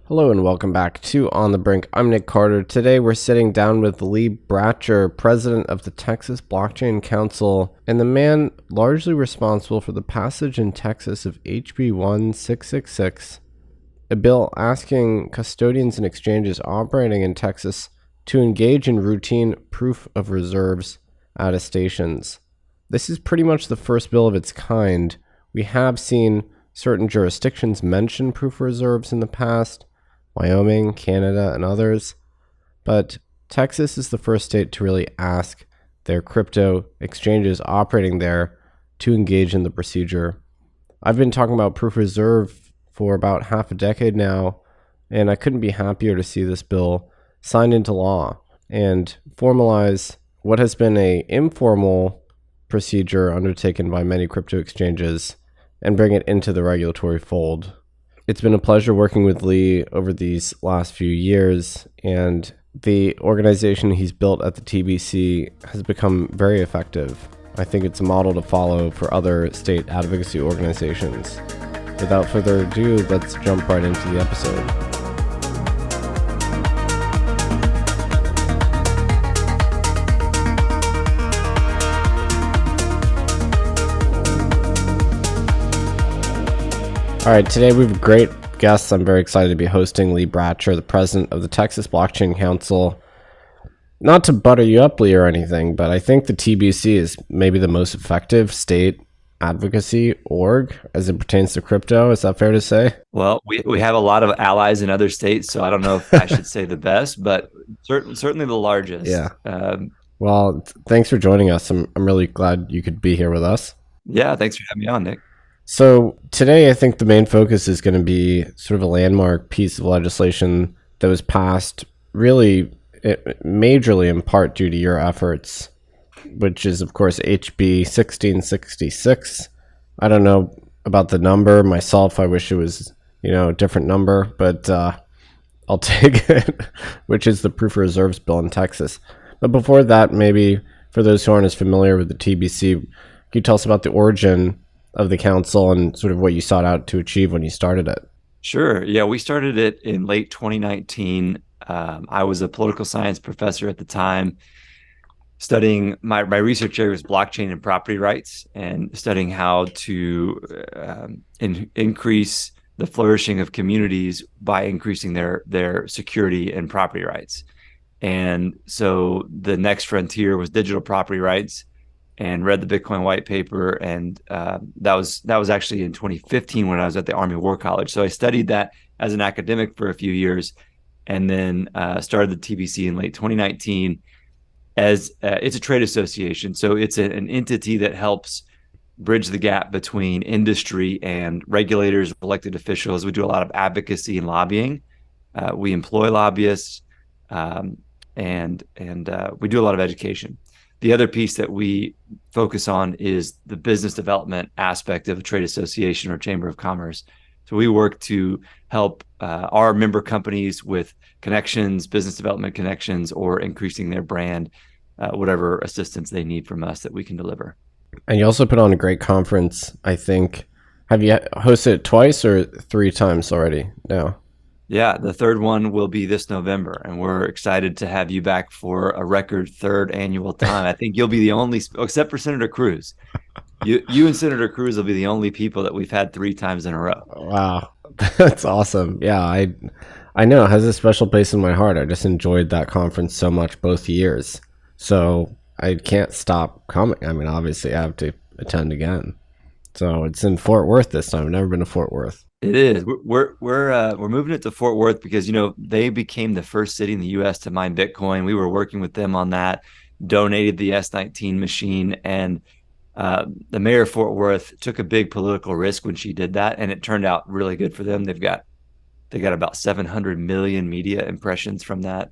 Hello and welcome back to On the Brink. I'm Nick Carter. Today we're sitting down with Lee Bratcher, president of the Texas Blockchain Council, and the man largely responsible for the passage in Texas of HB.448, a bill asking custodians and exchanges operating in Texas to engage in routine proof of reserves attestations. This is pretty much the first bill of its kind. We have seen certain jurisdictions mention proof of reserves in the past, Wyoming, Canada, and others, but Texas is the first state to really ask their crypto exchanges operating there to engage in the procedure. I've been talking about proof of reserve for about half a decade now, and I couldn't be happier to see this bill signed into law and formalize what has been an informal procedure undertaken by many crypto exchanges and bring it into the regulatory fold. It's been a pleasure working with Lee over these last few years, and the organization he's built at the TBC has become very effective. I think it's a model to follow for other state advocacy organizations. Without further ado, let's jump right into the episode. All right, today we have great guests. I'm very excited to be hosting Lee Bratcher, the president of the Texas Blockchain Council. Not to butter you up, Lee, or anything, but I think the TBC is maybe the most effective state advocacy org as it pertains to crypto. Is that fair to say? Well, we have a lot of allies in other states, so I don't know if I should say the best, but certainly the largest. Yeah. Well, thanks for joining us. I'm really glad you could be here with us. Yeah, thanks for having me on, Nick. So today, I think the main focus is going to be sort of a landmark piece of legislation that was passed really majorly in part due to your efforts, which is, of course, HB 1666. I don't know about the number myself. I wish it was, a different number, but I'll take it, which is the proof of reserves bill in Texas. But before that, maybe for those who aren't as familiar with the TBC, can you tell us about the origin of the council and sort of what you sought out to achieve when you started it? Sure. Yeah, we started it in late 2019. I was a political science professor at the time, studying my research area was blockchain and property rights, and studying how to increase the flourishing of communities by increasing their security and property rights. And so the next frontier was digital property rights, and read the Bitcoin white paper. And that was actually in 2015 when I was at the Army War College. So I studied that as an academic for a few years, and then started the TBC in late 2019 as it's a trade association. So it's an entity that helps bridge the gap between industry and regulators, elected officials. We do a lot of advocacy and lobbying. We employ lobbyists, and we do a lot of education. The other piece that we focus on is the business development aspect of a trade association or chamber of commerce. So we work to help our member companies with connections, business development connections, or increasing their brand, whatever assistance they need from us that we can deliver. And you also put on a great conference, I think. Have you hosted it twice or 3 times already now? Yeah, the third one will be this November, and we're excited to have you back for a record 3rd annual time. I think you'll be the only, except for Senator Cruz. You and Senator Cruz will be the only people that we've had 3 times in a row. Wow, that's awesome. Yeah, I know it has a special place in my heart. I just enjoyed that conference so much both years, so I can't stop coming. I mean, obviously, I have to attend again. So it's in Fort Worth this time. I've never been to Fort Worth. It is. We're moving it to Fort Worth because they became the first city in the U.S. to mine Bitcoin. We were working with them on that. Donated the S19 machine, and the mayor of Fort Worth took a big political risk when she did that, and it turned out really good for them. They got about 700 million media impressions from that.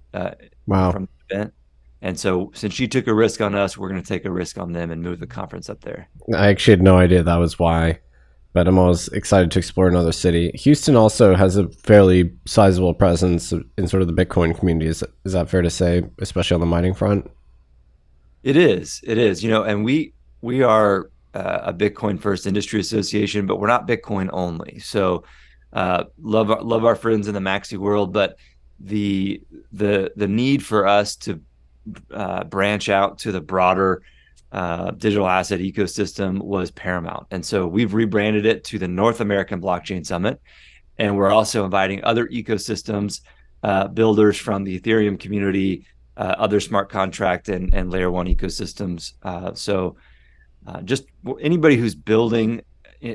Wow. From the event. And so since she took a risk on us, we're going to take a risk on them and move the conference up there. I actually had no idea that was why, but I'm always excited to explore another city. Houston also has a fairly sizable presence in sort of the Bitcoin community. Is that fair to say, especially on the mining front? It is. And we are a Bitcoin first industry association, but we're not Bitcoin only. So Love our friends in the Maxi world, but the need for us to branch out to the broader digital asset ecosystem was paramount. And so we've rebranded it to the North American Blockchain Summit. And we're also inviting other ecosystems, builders from the Ethereum community, other smart contract and layer one ecosystems. Just anybody who's building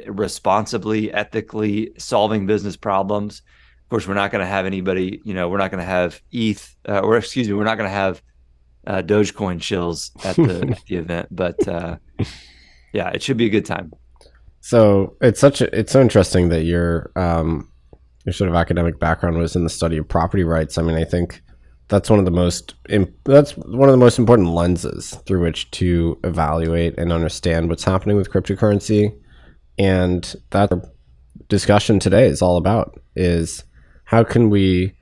responsibly, ethically, solving business problems. Of course, we're not going to have anybody, we're not going to have we're not going to have Dogecoin shills at the event, but yeah, it should be a good time. So it's so interesting that your sort of academic background was in the study of property rights. I mean, I think that's one of the most important lenses through which to evaluate and understand what's happening with cryptocurrency. And that discussion today is all about, is how can we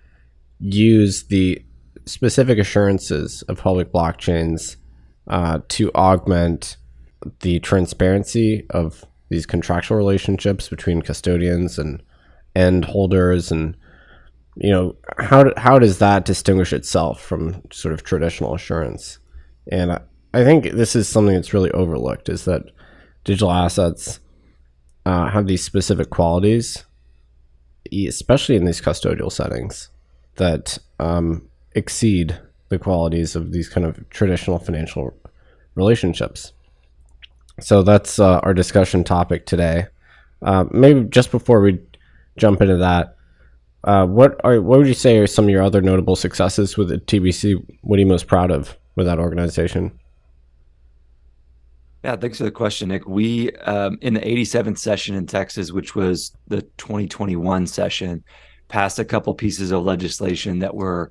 use the specific assurances of public blockchains to augment the transparency of these contractual relationships between custodians and end holders, and how does that distinguish itself from sort of traditional assurance? And I think this is something that's really overlooked, is that digital assets have these specific qualities, especially in these custodial settings, that exceed the qualities of these kind of traditional financial relationships. So that's our discussion topic today. Maybe just before we jump into that, what would you say are some of your other notable successes with the TBC? What are you most proud of with that organization? Yeah, thanks for the question, Nick. We, in the 87th session in Texas, which was the 2021 session, passed a couple pieces of legislation that were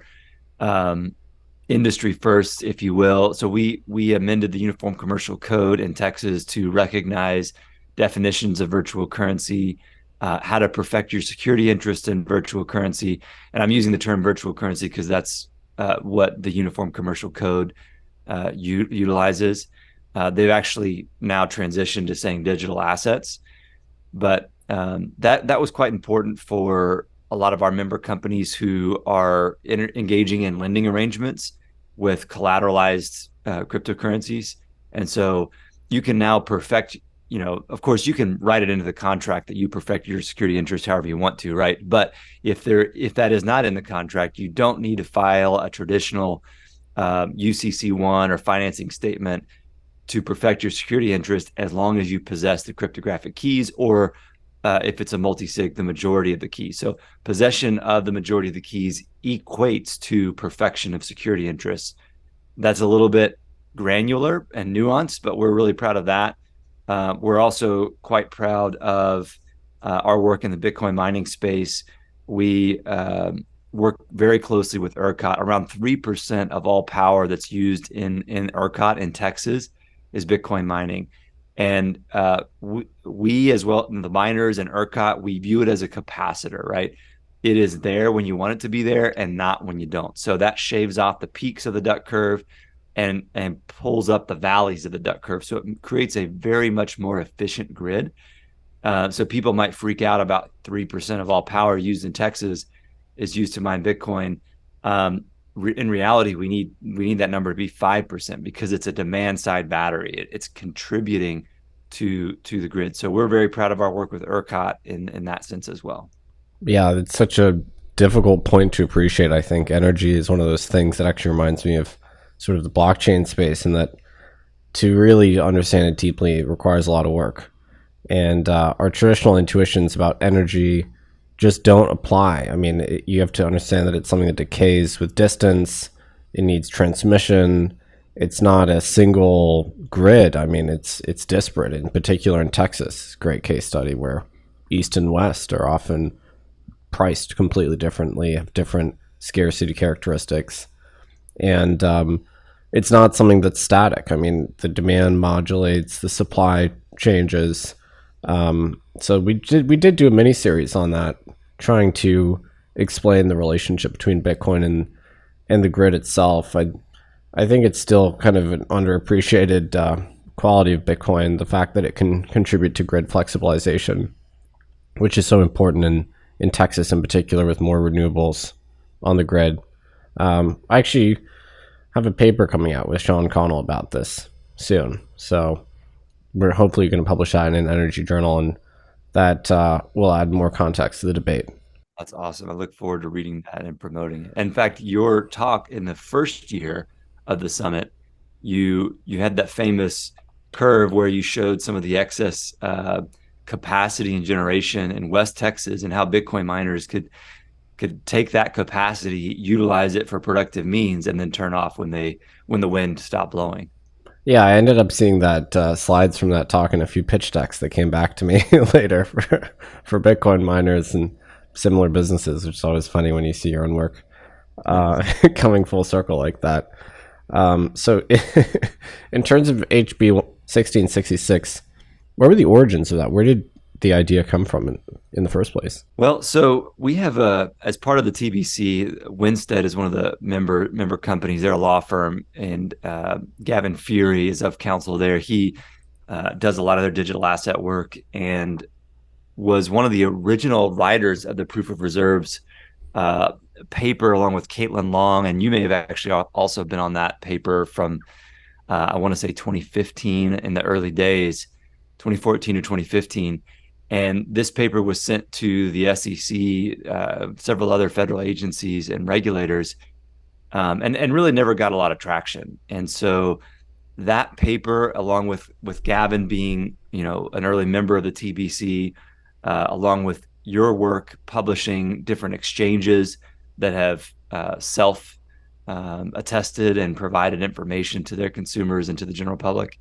industry first, if you will. So we amended the Uniform Commercial Code in Texas to recognize definitions of virtual currency, how to perfect your security interest in virtual currency. And I'm using the term virtual currency because that's what the Uniform Commercial Code utilizes. They've actually now transitioned to saying digital assets, but that was quite important for a lot of our member companies who are engaging in lending arrangements with collateralized cryptocurrencies. And so you can now perfect, of course you can write it into the contract that you perfect your security interest however you want to, right? But if that is not in the contract, you don't need to file a traditional UCC1 or financing statement to perfect your security interest, as long as you possess the cryptographic keys, or if it's a multi-sig, the majority of the keys. So possession of the majority of the keys equates to perfection of security interests. That's a little bit granular and nuanced, but we're really proud of that. We're also quite proud of our work in the Bitcoin mining space. We work very closely with ERCOT. Around 3% of all power that's used in ERCOT in Texas is Bitcoin mining. And we as well, the miners and ERCOT, we view it as a capacitor, right? It is there when you want it to be there and not when you don't. So that shaves off the peaks of the duck curve and pulls up the valleys of the duck curve. So it creates a very much more efficient grid. So people might freak out about 3% of all power used in Texas is used to mine Bitcoin. In reality, we need that number to be 5%, because it's a demand side battery. It's contributing to the grid. So we're very proud of our work with ERCOT in that sense as well. Yeah, it's such a difficult point to appreciate. I think energy is one of those things that actually reminds me of sort of the blockchain space, and that to really understand it deeply requires a lot of work. And our traditional intuitions about energy just don't apply. I mean, you have to understand that it's something that decays with distance. It needs transmission. It's not a single grid. I mean, it's disparate. In particular, in Texas, great case study where East and West are often priced completely differently, have different scarcity characteristics, and it's not something that's static. I mean, the demand modulates, the supply changes. So we did do a mini series on that, trying to explain the relationship between Bitcoin and the grid itself. I think it's still kind of an underappreciated quality of Bitcoin, the fact that it can contribute to grid flexibilization, which is so important in Texas in particular, with more renewables on the grid. I actually have a paper coming out with Sean Connell about this soon. So we're hopefully going to publish that in an energy journal, and that will add more context to the debate. That's awesome. I look forward to reading that and promoting it. In fact, your talk in the first year of the summit, you had that famous curve where you showed some of the excess capacity and generation in West Texas, and how Bitcoin miners could take that capacity, utilize it for productive means, and then turn off when the wind stopped blowing. Yeah, I ended up seeing that slides from that talk in a few pitch decks that came back to me later for Bitcoin miners and similar businesses, which is always funny when you see your own work coming full circle like that. So in terms of HB 1666, where were the origins of that? Where did the idea come from in the first place? Well, so we have as part of the TBC, Winstead is one of the member companies. They're a law firm, and Gavin Fury is of counsel there. He does a lot of their digital asset work and was one of the original writers of the Proof of Reserves paper, along with Caitlin Long. And you may have actually also been on that paper from, I want to say 2015 in the early days, 2014 or 2015. And this paper was sent to the SEC, several other federal agencies and regulators, and really never got a lot of traction. And so that paper, along with Gavin being, an early member of the TBC, along with your work publishing different exchanges that have self attested and provided information to their consumers and to the general public,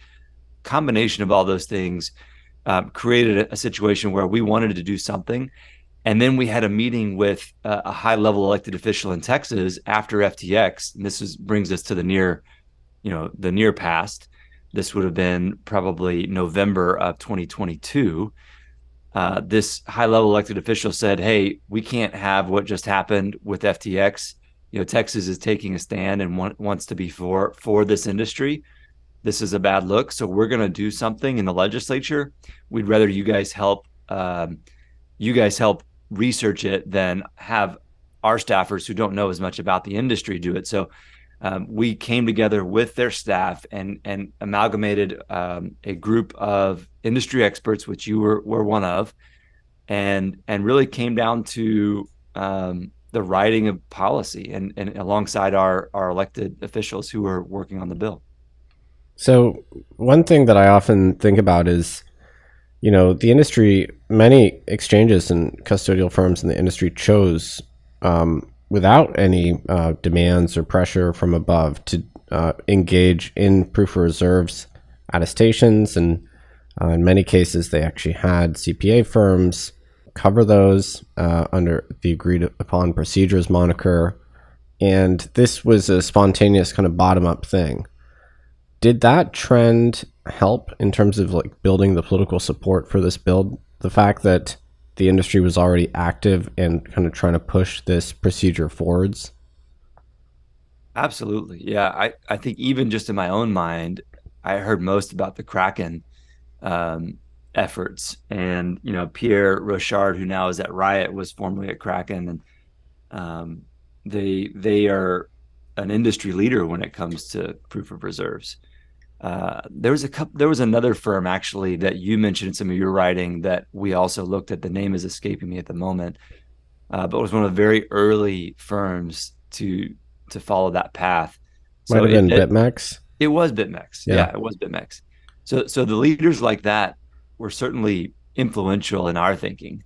combination of all those things created a situation where we wanted to do something. And then we had a meeting with a high-level elected official in Texas after FTX. And this brings us to the near past. This would have been probably November of 2022. This high-level elected official said, "Hey, we can't have what just happened with FTX. Texas is taking a stand and wants to be for this industry. This is a bad look. So we're going to do something in the legislature. We'd rather you guys help research it than have our staffers who don't know as much about the industry do it." So we came together with their staff and amalgamated a group of industry experts, which you were one of, and really came down to the writing of policy and alongside our elected officials who were working on the bill. So one thing that I often think about is, the industry, many exchanges and custodial firms in the industry chose, without any demands or pressure from above, to engage in proof of reserves attestations. And in many cases, they actually had CPA firms cover those under the agreed upon procedures moniker. And this was a spontaneous kind of bottom-up thing. Did that trend help in terms of building the political support for this bill? The fact that the industry was already active and kind of trying to push this procedure forwards? Absolutely. Yeah. I think even just in my own mind, I heard most about the Kraken efforts. And, Pierre Rochard, who now is at Riot, was formerly at Kraken. And they are an industry leader when it comes to proof of reserves. There was another firm actually that you mentioned in some of your writing that we also looked at. The name is escaping me at the moment, but it was one of the very early firms to follow that path. Might have been BitMEX. It was BitMEX. Yeah, it was BitMEX. So the leaders like that were certainly influential in our thinking.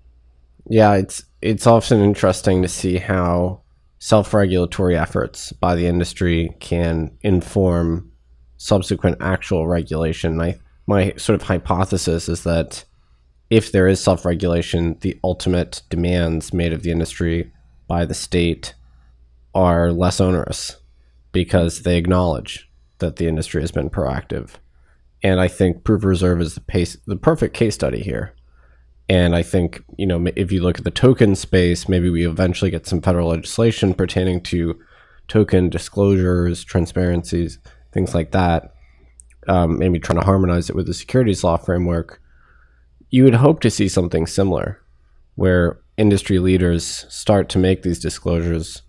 Yeah, it's often interesting to see how self-regulatory efforts by the industry can inform subsequent actual regulation. My sort of hypothesis is that if there is self-regulation, the ultimate demands made of the industry by the state are less onerous because they acknowledge that the industry has been proactive. And I think proof of reserve is the perfect case study here. And I think, if you look at the token space, maybe we eventually get some federal legislation pertaining to token disclosures, transparencies, things like that, maybe trying to harmonize it with the securities law framework. You would hope to see something similar, where industry leaders start to make these disclosures,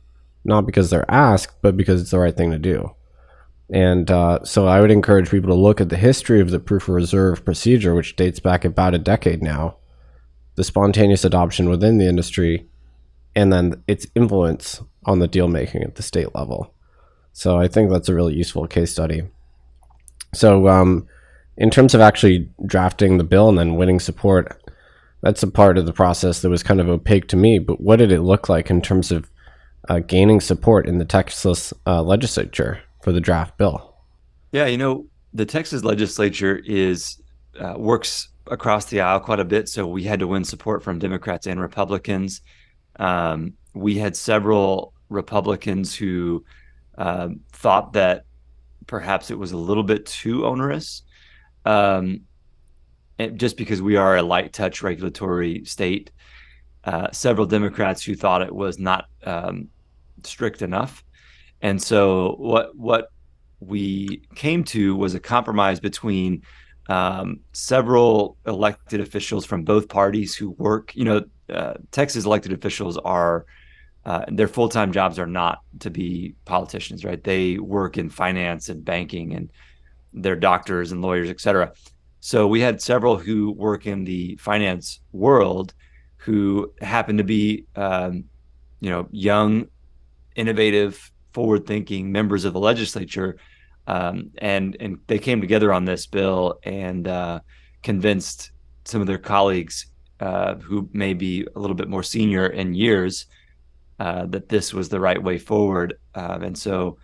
not because they're asked, but because it's the right thing to do. And so I would encourage people to look at the history of the proof of reserve procedure, which dates back about a decade now, the spontaneous adoption within the industry, and then its influence on the deal making at the state level. So I think that's a really useful case study. So in terms of actually drafting the bill and then winning support, that's a part of the process that was kind of opaque to me. But what did it look like in terms of gaining support in the Texas legislature for the draft bill? Yeah, the Texas legislature works across the aisle quite a bit, so we had to win support from Democrats and Republicans. We had several Republicans who thought that perhaps it was a little bit too onerous, just because we are a light touch regulatory state. Several Democrats who thought it was not strict enough. And so what we came to was a compromise between several elected officials from both parties who work. Texas elected officials are their full-time jobs are not to be politicians, right? They work in finance and banking, and they're doctors and lawyers, et cetera. So we had several who work in the finance world who happen to be, young, innovative, forward-thinking members of the legislature, and they came together on this bill and convinced some of their colleagues who may be a little bit more senior in years that this was the right way forward, and so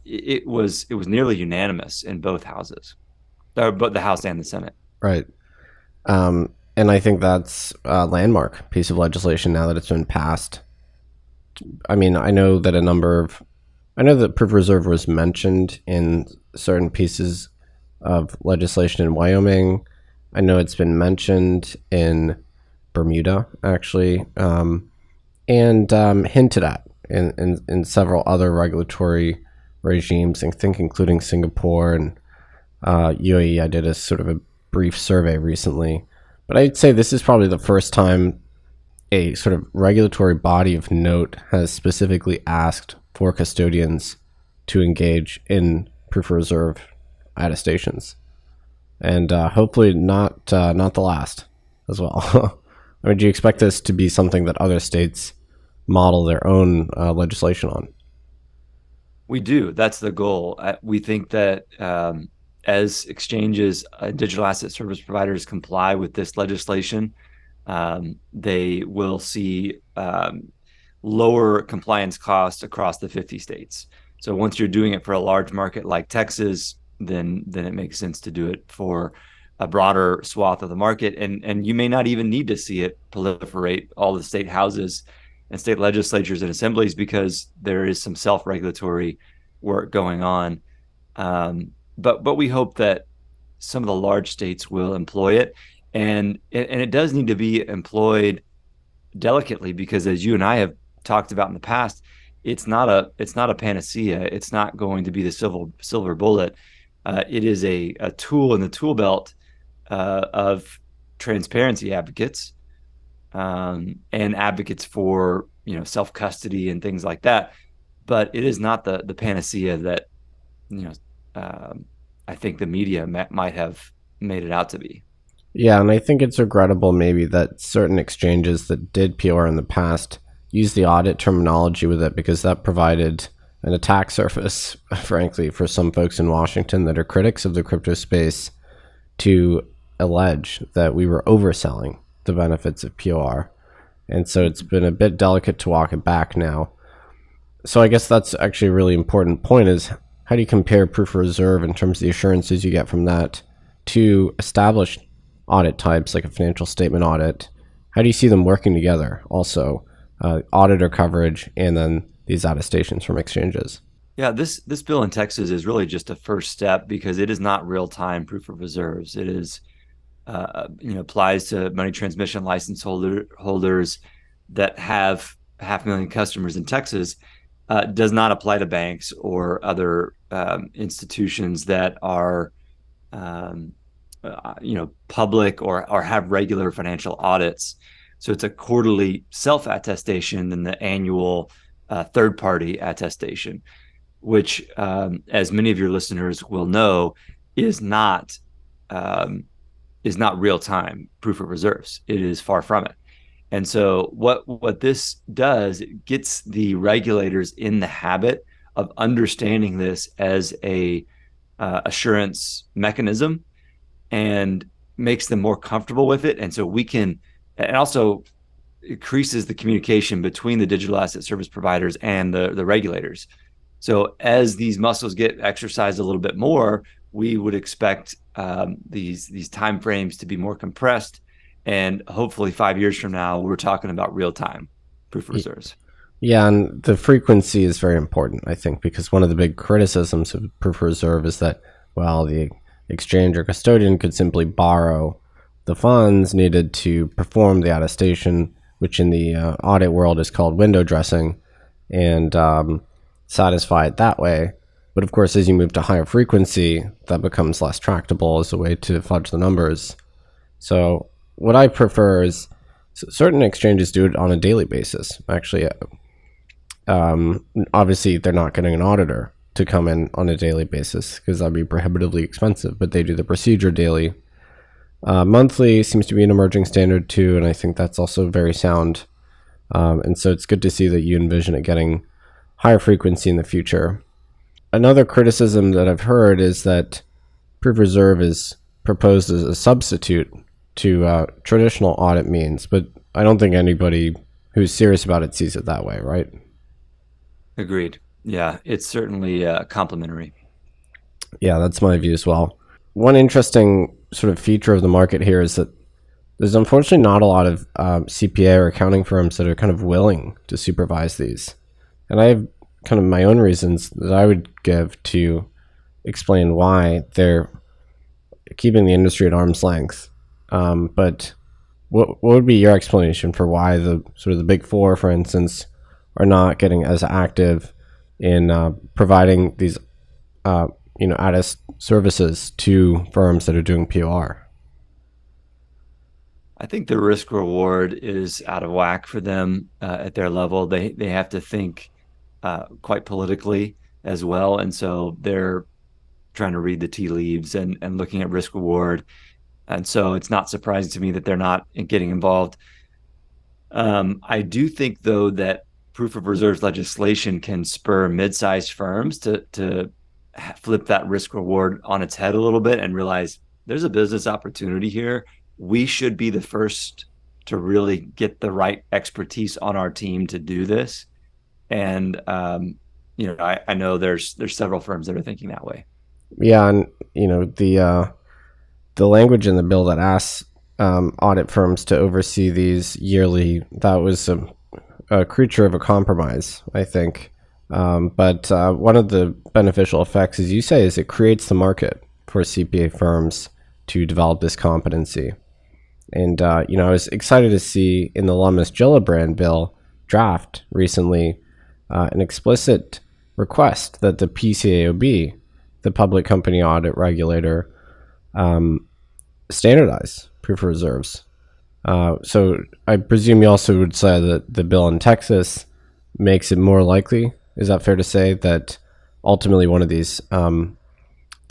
it was nearly unanimous in both houses, both the House and the Senate. Right. And I think that's a landmark piece of legislation now that it's been passed. I mean, I know that proof of reserve was mentioned in certain pieces of legislation in Wyoming. I know it's been mentioned in Bermuda, actually, and hinted at in several other regulatory regimes, I think including Singapore and UAE. I did a sort of a brief survey recently. But I'd say this is probably the first time a sort of regulatory body of note has specifically asked for custodians to engage in proof of reserve attestations, and hopefully not the last as well. I mean, do you expect this to be something that other states model their own legislation on? We do. That's the goal. We think that as exchanges, digital asset service providers comply with this legislation, they will see lower compliance costs across the 50 states. So once you're doing it for a large market like Texas, then it makes sense to do it for a broader swath of the market. And you may not even need to see it proliferate all the state houses and state legislatures and assemblies, because there is some self-regulatory work going on. But we hope that some of the large states will employ it, and it does need to be employed delicately, because as you and I have talked about in the past, it's not a panacea. It's not going to be the silver bullet. It is a tool in the tool belt of transparency advocates and advocates for self-custody and things like that. But it is not the panacea that I think the media might have made it out to be. Yeah, and I think it's regrettable maybe that certain exchanges that did PoR in the past use the audit terminology with it, because that provided an attack surface, frankly, for some folks in Washington that are critics of the crypto space to allege that we were overselling the benefits of PoR. And so it's been a bit delicate to walk it back now. So I guess that's actually a really important point, is how do you compare proof of reserve in terms of the assurances you get from that to established audit types like a financial statement audit? How do you see them working together also, auditor coverage and then these attestations from exchanges? Yeah, this bill in Texas is really just a first step, because it is not real-time proof of reserves. It is applies to money transmission license holders that have 500,000 customers in Texas. Does not apply to banks or other institutions that are public or have regular financial audits. So it's a quarterly self-attestation than the annual third-party attestation, which, as many of your listeners will know, is not real-time proof of reserves. It is far from it. And so what this does, it gets the regulators in the habit of understanding this as a assurance mechanism, and makes them more comfortable with it. And so and also increases the communication between the digital asset service providers and the regulators. So as these muscles get exercised a little bit more, we would expect these timeframes to be more compressed, and hopefully 5 years from now, we're talking about real-time proof of reserves. Yeah, and the frequency is very important, I think, because one of the big criticisms of proof of reserve is that, well, the exchange or custodian could simply borrow the funds needed to perform the attestation, which in the audit world is called window dressing, and satisfy it that way. But of course, as you move to higher frequency, that becomes less tractable as a way to fudge the numbers. So what I prefer is certain exchanges do it on a daily basis. Actually, obviously, they're not getting an auditor to come in on a daily basis because that'd be prohibitively expensive, but they do the procedure daily. Monthly seems to be an emerging standard too, and I think that's also very sound. And so it's good to see that you envision it getting higher frequency in the future. Another criticism that I've heard is that proof of reserve is proposed as a substitute to traditional audit means, but I don't think anybody who's serious about it sees it that way, right? Agreed. Yeah, it's certainly complementary. Yeah, that's my view as well. One interesting sort of feature of the market here is that there's unfortunately not a lot of CPA or accounting firms that are kind of willing to supervise these. And I have kind of my own reasons that I would give to explain why they're keeping the industry at arm's length. But what would be your explanation for why the sort of the big four, for instance, are not getting as active in providing these attest services to firms that are doing PoR? I think the risk reward is out of whack for them at their level. They have to think quite politically as well, and so they're trying to read the tea leaves and looking at risk reward. And so it's not surprising to me that they're not getting involved. I do think, though, that proof of reserves legislation can spur mid-sized firms to flip that risk reward on its head a little bit and realize there's a business opportunity here. We should be the first to really get the right expertise on our team to do this. And I know there's several firms that are thinking that way. Yeah, and the language in the bill that asks audit firms to oversee these yearly, that was a creature of a compromise, I think. But one of the beneficial effects, as you say, is it creates the market for CPA firms to develop this competency. And, I was excited to see in the Lummis Gillibrand bill draft recently an explicit request that the PCAOB, the public company audit regulator, standardize proof of reserves. So I presume you also would say that the bill in Texas makes it more likely. Is that fair to say that ultimately one of these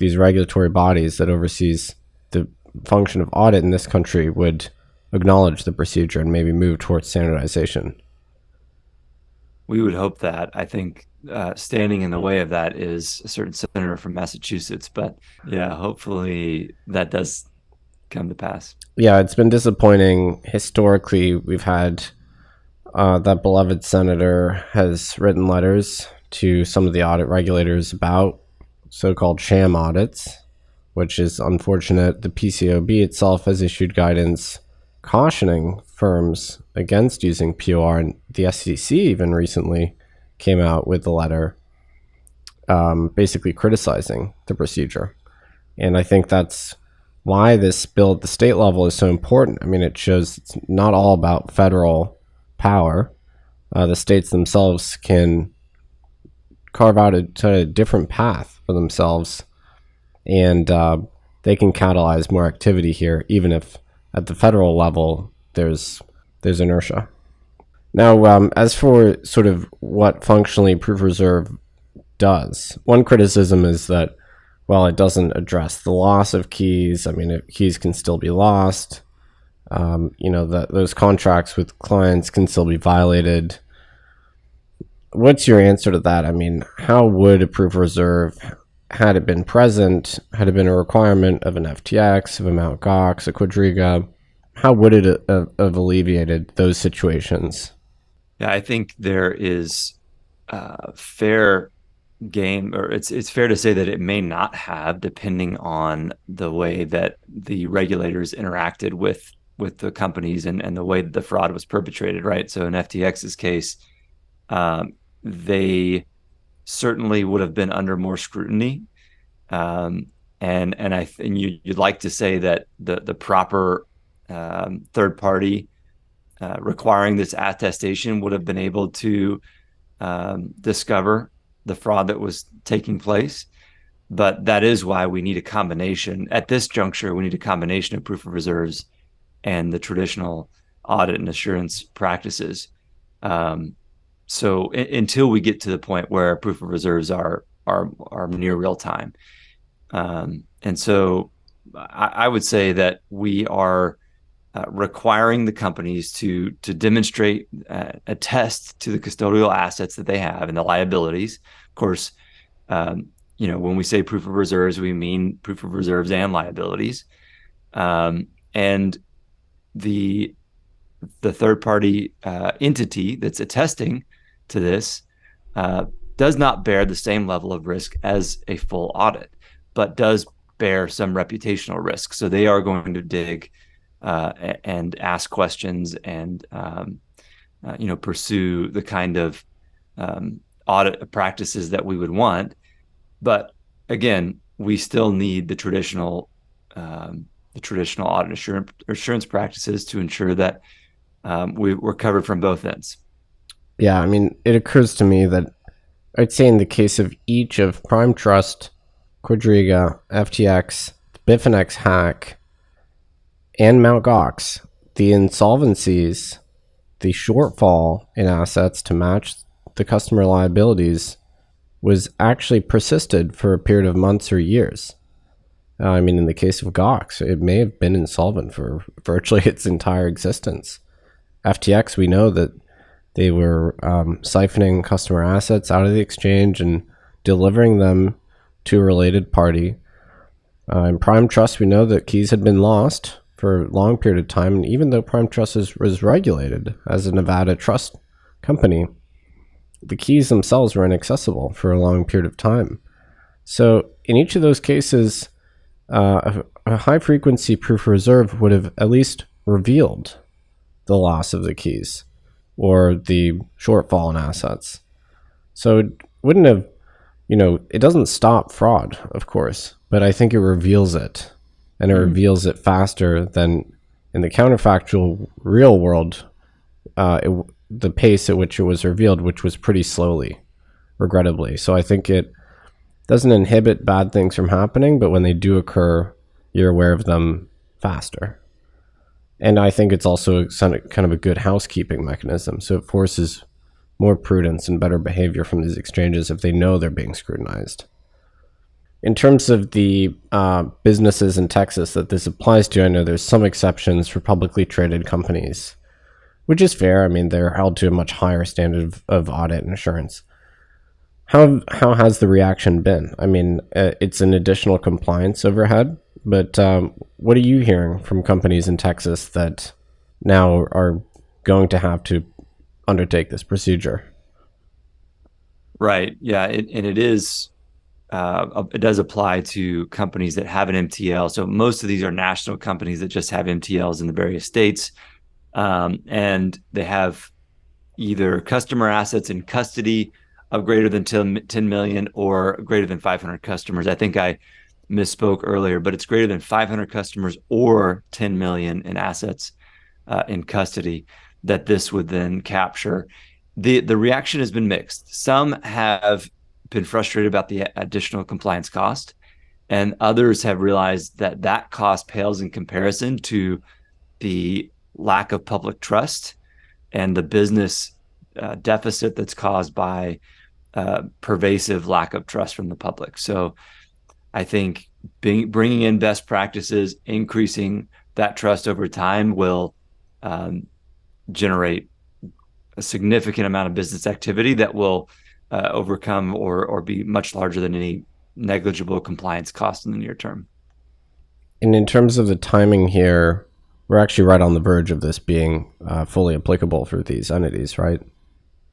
regulatory bodies that oversees the function of audit in this country would acknowledge the procedure and maybe move towards standardization? We would hope that. I think standing in the way of that is a certain senator from Massachusetts. But yeah, hopefully that does come to pass. Yeah, it's been disappointing. Historically, we've had that beloved senator has written letters to some of the audit regulators about so-called sham audits, which is unfortunate. The PCAOB itself has issued guidance cautioning firms against using PoR, and the SEC even recently came out with a letter basically criticizing the procedure. And I think that's why this bill at the state level is so important. I mean, it shows it's not all about federal power. The states themselves can carve out a different path for themselves, and they can catalyze more activity here, even if at the federal level there's there's inertia. Now, as for sort of what functionally proof of reserve does, one criticism is that, well, it doesn't address the loss of keys. I mean, keys can still be lost. That those contracts with clients can still be violated. What's your answer to that? I mean, how would a proof of reserve, had it been present, had it been a requirement of an FTX, of a Mt. Gox, a Quadriga, how would it have alleviated those situations? Yeah, I think there is fair game, or it's fair to say that it may not have, depending on the way that the regulators interacted with the companies and the way that the fraud was perpetrated, right? So in FTX's case, they certainly would have been under more scrutiny. And you'd like to say that the proper third party requiring this attestation would have been able to discover the fraud that was taking place. But that is why we need a combination. At this juncture, we need a combination of proof of reserves and the traditional audit and assurance practices. So until we get to the point where proof of reserves are near real time. And so I would say that we are requiring the companies to demonstrate, attest to the custodial assets that they have and the liabilities. Of course, when we say proof of reserves, we mean proof of reserves and liabilities. And the third party entity that's attesting to this does not bear the same level of risk as a full audit, but does bear some reputational risk. So they are going to dig and ask questions and pursue the kind of audit practices that we would want. But again, we still need the traditional audit assurance practices to ensure that we're covered from both ends. Yeah, I mean, it occurs to me that I'd say in the case of each of Prime Trust, Quadriga, FTX, Bitfinex hack, and Mt. Gox, the insolvencies, the shortfall in assets to match the customer liabilities was actually persisted for a period of months or years. I mean, in the case of Gox, it may have been insolvent for virtually its entire existence. FTX, we know that they were siphoning customer assets out of the exchange and delivering them to a related party. In Prime Trust, we know that keys had been lost for a long period of time. And even though Prime Trust was regulated as a Nevada trust company, the keys themselves were inaccessible for a long period of time. So in each of those cases, a high frequency proof of reserve would have at least revealed the loss of the keys or the shortfall in assets. So it wouldn't have, it doesn't stop fraud, of course, but I think it reveals it, and it reveals it faster than in the counterfactual real world, the pace at which it was revealed, which was pretty slowly, regrettably. So I think it doesn't inhibit bad things from happening, but when they do occur, you're aware of them faster. And I think it's also kind of a good housekeeping mechanism. So it forces more prudence and better behavior from these exchanges if they know they're being scrutinized. In terms of the businesses in Texas that this applies to, I know there's some exceptions for publicly traded companies, which is fair. I mean, they're held to a much higher standard of audit and assurance. How has the reaction been? I mean, it's an additional compliance overhead, but what are you hearing from companies in Texas that now are going to have to undertake this procedure? Right. Yeah. And it is. It does apply to companies that have an MTL. So most of these are national companies that just have MTLs in the various states, and they have either customer assets in custody of greater than 10 million or greater than 500 customers. I think I misspoke earlier, but it's greater than 500 customers or 10 million in assets in custody that this would then capture. The reaction has been mixed. Some have been frustrated about the additional compliance cost, and others have realized that cost pales in comparison to the lack of public trust and the business deficit that's caused by pervasive lack of trust from the public. So I think bringing in best practices, increasing that trust over time will generate a significant amount of business activity that will overcome or be much larger than any negligible compliance cost in the near term. And in terms of the timing here, we're actually right on the verge of this being fully applicable for these entities, right?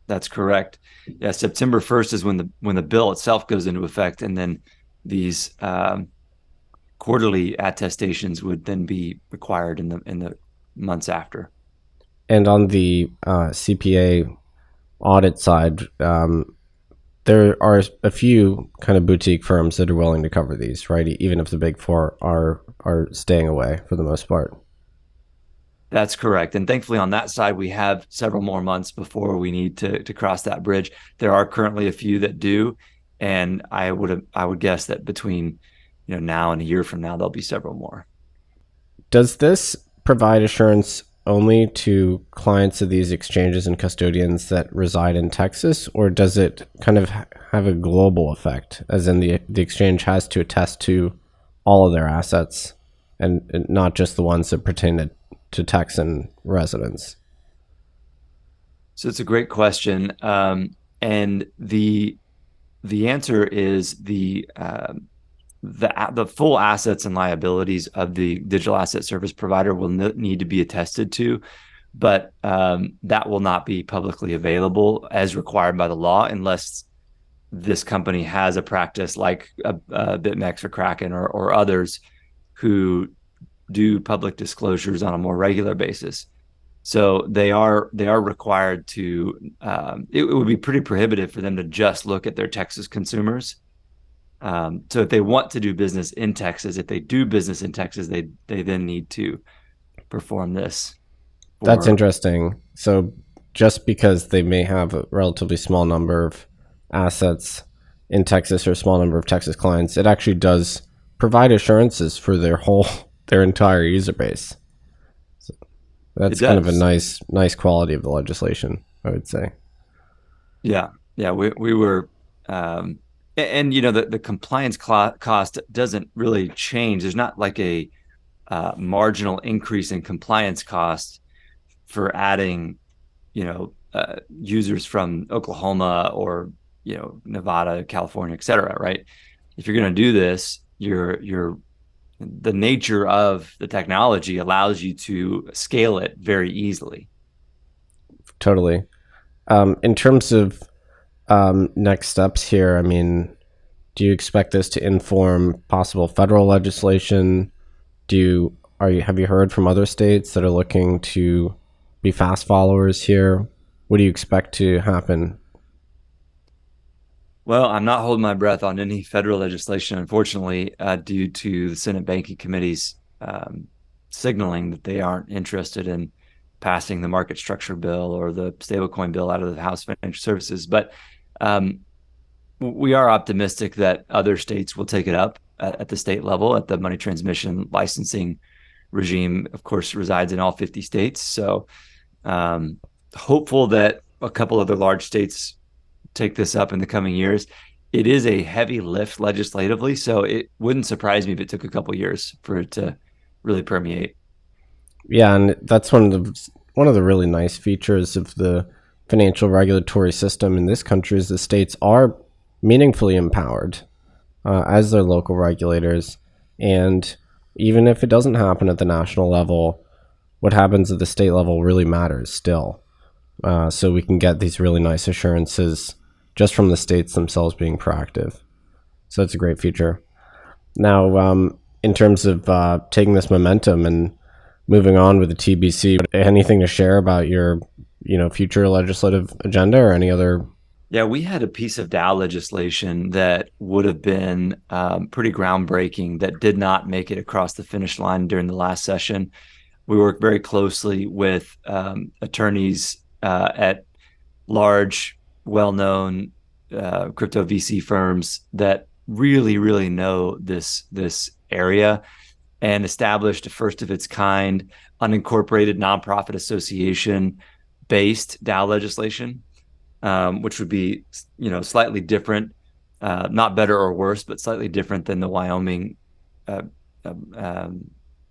That's correct. Yeah, September 1st is when the bill itself goes into effect, and then these quarterly attestations would then be required in the months after. And on the CPA audit side, there are a few kind of boutique firms that are willing to cover these, right? Even if the big four are staying away for the most part. That's correct. And thankfully on that side, we have several more months before we need to cross that bridge. There are currently a few that do. And I would guess that between now and a year from now, there'll be several more. Does this provide assurance only to clients of these exchanges and custodians that reside in Texas, or does it kind of have a global effect, as in the exchange has to attest to all of their assets and not just the ones that pertain to Texan residents? So it's a great question, and the answer is the full assets and liabilities of the digital asset service provider will need to be attested to, but that will not be publicly available as required by the law unless this company has a practice like BitMEX or Kraken or others who do public disclosures on a more regular basis. So they are required to. It would be pretty prohibitive for them to just look at their Texas consumers. So if they want to do business in Texas, if they do business in Texas, they then need to perform this. That's interesting. So just because they may have a relatively small number of assets in Texas or a small number of Texas clients, it actually does provide assurances for their entire user base. So that's kind of a nice quality of the legislation, I would say. Yeah. We were. And the compliance cost doesn't really change. There's not like a marginal increase in compliance cost for adding, users from Oklahoma or Nevada, California, et cetera. Right? If you're going to do this, the nature of the technology allows you to scale it very easily. Totally. In terms of next steps here, I mean, do you expect this to inform possible federal legislation? Have you heard from other states that are looking to be fast followers here? What do you expect to happen? Well, I'm not holding my breath on any federal legislation, unfortunately, due to the Senate Banking Committee's signaling that they aren't interested in passing the market structure bill or the stablecoin bill out of the House Financial Services. But we are optimistic that other states will take it up at the state level. At the money transmission licensing regime, of course, resides in all 50 states. So hopeful that a couple other large states take this up in the coming years. It is a heavy lift legislatively, so it wouldn't surprise me if it took a couple years for it to really permeate. Yeah, and that's one of the really nice features of the financial regulatory system in this country is the states are meaningfully empowered as their local regulators. And even if it doesn't happen at the national level, what happens at the state level really matters still. So we can get these really nice assurances just from the states themselves being proactive. So that's a great feature. Now, in terms of taking this momentum and moving on with the TBC, anything to share about your future legislative agenda or any other? Yeah, we had a piece of DAO legislation that would have been pretty groundbreaking that did not make it across the finish line during the last session. We worked very closely with attorneys at large, well-known crypto VC firms that really, really know this area, and established a first of its kind unincorporated nonprofit association based DAO legislation, which would be, slightly different, not better or worse, but slightly different than the Wyoming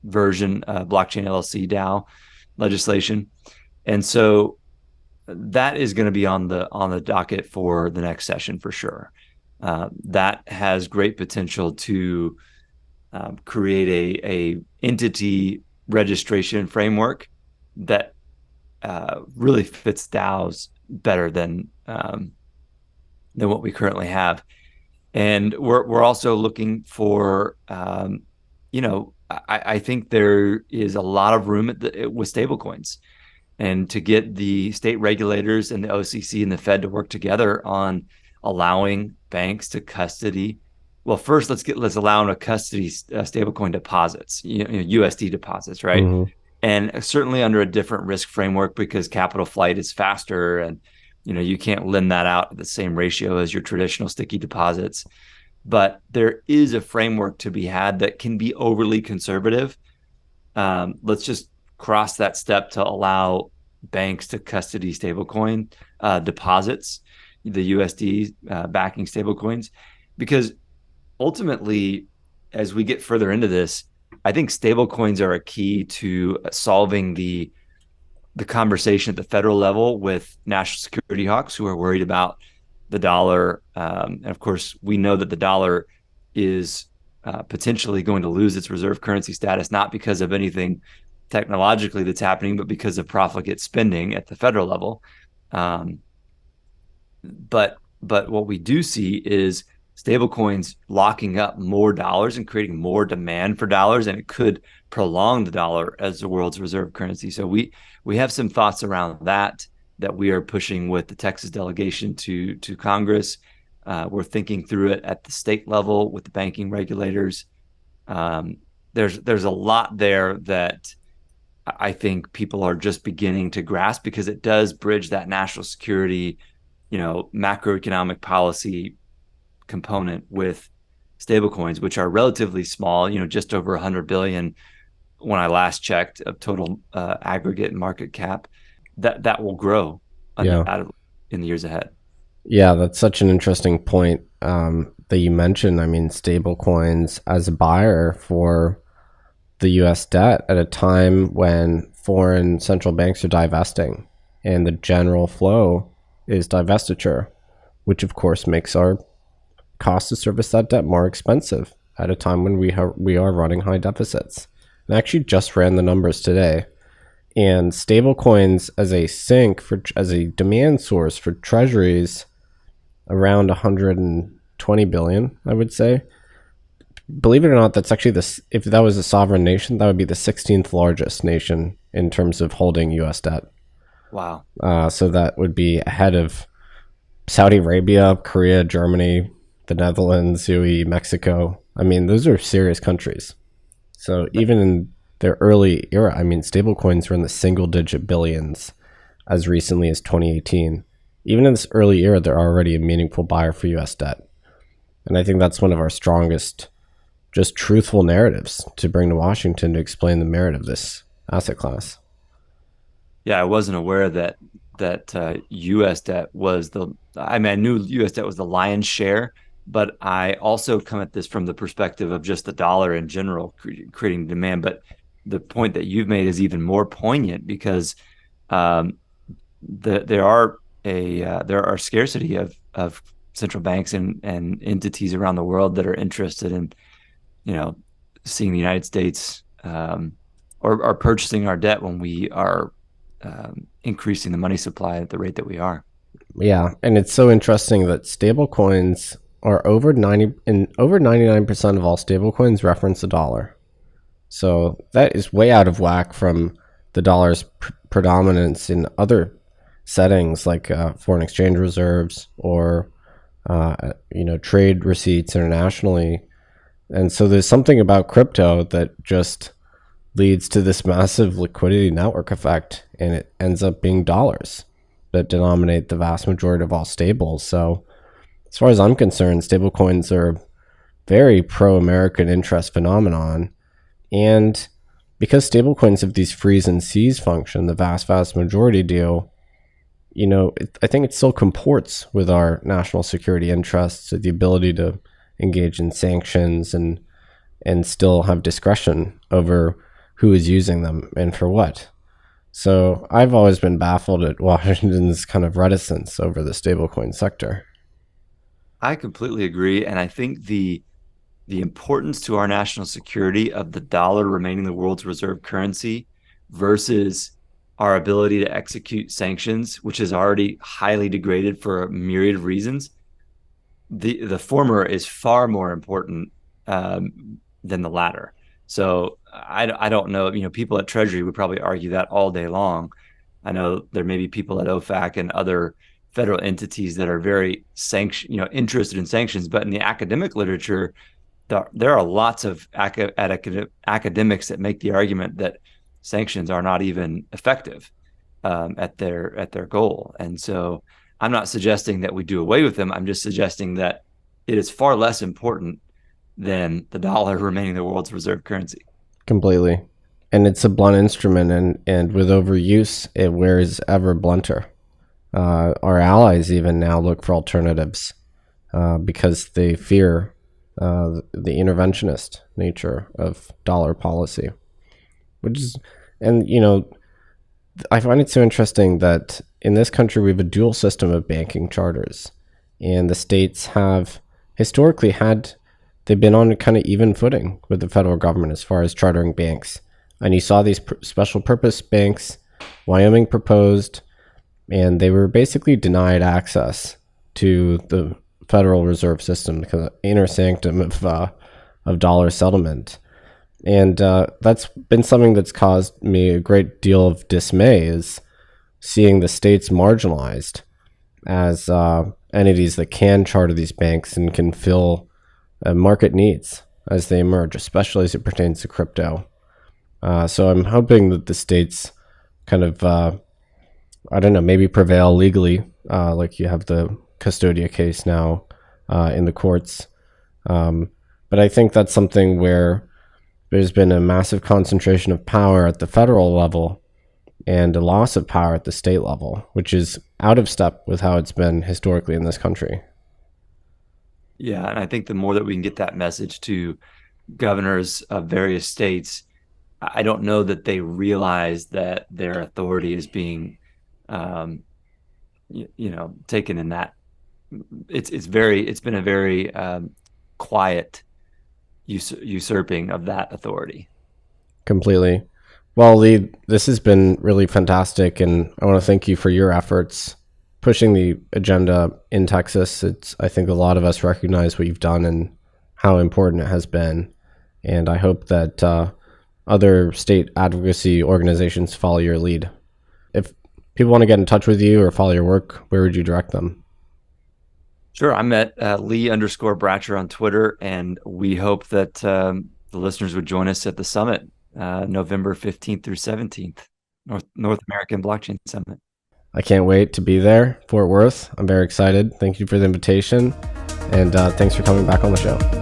version blockchain LLC DAO legislation. And so that is going to be on the docket for the next session for sure. That has great potential to create a entity registration framework that really fits DAOs better than what we currently have. And we're also looking for, I think there is a lot of room with stablecoins, and to get the state regulators and the OCC and the Fed to work together on allowing banks to custody. Well, first let's allow them to custody stablecoin deposits, USD deposits, right? Mm-hmm. And certainly under a different risk framework, because capital flight is faster, and you can't lend that out at the same ratio as your traditional sticky deposits. But there is a framework to be had that can be overly conservative. Let's just cross that step to allow banks to custody stablecoin deposits, the USD backing stablecoins, because ultimately, as we get further into this, I think stablecoins are a key to solving the conversation at the federal level with national security hawks who are worried about the dollar. And of course, we know that the dollar is potentially going to lose its reserve currency status, not because of anything technologically that's happening, but because of profligate spending at the federal level. But what we do see is stablecoins locking up more dollars and creating more demand for dollars, and it could prolong the dollar as the world's reserve currency. So we have some thoughts around that we are pushing with the Texas delegation to Congress. We're thinking through it at the state level with the banking regulators. There's a lot there that I think people are just beginning to grasp, because it does bridge that national security, macroeconomic policy component with stablecoins, which are relatively small, just over 100 billion when I last checked of total aggregate market cap. That will grow in the years ahead. Yeah, that's such an interesting point that you mentioned. I mean, stablecoins as a buyer for the U.S. debt at a time when foreign central banks are divesting, and the general flow is divestiture, which of course makes our cost to service that debt more expensive at a time when we are running high deficits. And I actually just ran the numbers today, and stablecoins as a sink as a demand source for treasuries around 120 billion, I would say. Believe it or not, that's actually if that was a sovereign nation, that would be the 16th largest nation in terms of holding U.S. debt. Wow. So that would be ahead of Saudi Arabia, Korea, Germany, the Netherlands, UAE, Mexico. I mean, those are serious countries. So even in their early era, I mean, stablecoins were in the single-digit billions as recently as 2018. Even in this early era, they're already a meaningful buyer for U.S. debt. And I think that's one of our strongest, just truthful narratives to bring to Washington to explain the merit of this asset class. Yeah, I wasn't aware that U.S. debt was I knew U.S. debt was the lion's share, but I also come at this from the perspective of just the dollar in general creating demand. But the point that you've made is even more poignant, because there are scarcity of central banks and entities around the world that are interested in, seeing the United States or purchasing our debt when we are increasing the money supply at the rate that we are. Yeah, and it's so interesting that stablecoins are over 99% of all stablecoins reference the dollar. So that is way out of whack from the dollar's predominance in other settings like foreign exchange reserves or trade receipts internationally. And so there's something about crypto that just leads to this massive liquidity network effect, and it ends up being dollars that denominate the vast majority of all stables. So as far as I'm concerned, stablecoins are a very pro-American interest phenomenon. And because stablecoins have these freeze and seize function, the vast majority do, I think it still comports with our national security interests, the ability to engage in sanctions and still have discretion over who is using them and for what. So I've always been baffled at Washington's kind of reticence over the stablecoin sector. I completely agree. And I think the importance to our national security of the dollar remaining the world's reserve currency versus our ability to execute sanctions, which is already highly degraded for a myriad of reasons, the former is far more important than the latter. So I don't know. People at Treasury would probably argue that all day long. I know there may be people at OFAC and other federal entities that are very interested in sanctions, but in the academic literature, there are lots of academics that make the argument that sanctions are not even effective at their goal. And so I'm not suggesting that we do away with them. I'm just suggesting that it is far less important than the dollar remaining the world's reserve currency. Completely. And it's a blunt instrument, and with overuse, it wears ever blunter. Our allies even now look for alternatives because they fear the interventionist nature of dollar policy, I find it so interesting that in this country we have a dual system of banking charters, and the states have historically they've been on a kind of even footing with the federal government as far as chartering banks. And you saw these special purpose banks, Wyoming proposed, and they were basically denied access to the Federal Reserve System, the kind of inner sanctum of dollar settlement. And that's been something that's caused me a great deal of dismay, is seeing the states marginalized as entities that can charter these banks and can fill market needs as they emerge, especially as it pertains to crypto. So I'm hoping that the states kind of, maybe prevail legally, like you have the Custodia case now in the courts. But I think that's something where there's been a massive concentration of power at the federal level and a loss of power at the state level, which is out of step with how it's been historically in this country. Yeah, and I think the more that we can get that message to governors of various states, I don't know that they realize that their authority is being, taken in that. It's been a very quiet usurping of that authority. Completely. Well, Lee, this has been really fantastic, and I want to thank you for your efforts pushing the agenda in Texas. I think a lot of us recognize what you've done and how important it has been, and I hope that other state advocacy organizations follow your lead. If people want to get in touch with you or follow your work, where would you direct them? Sure. I'm at Lee_Bratcher on Twitter, and we hope that the listeners would join us at the summit, November 15th through 17th, North American Blockchain Summit. I can't wait to be there, Fort Worth. I'm very excited. Thank you for the invitation, and thanks for coming back on the show.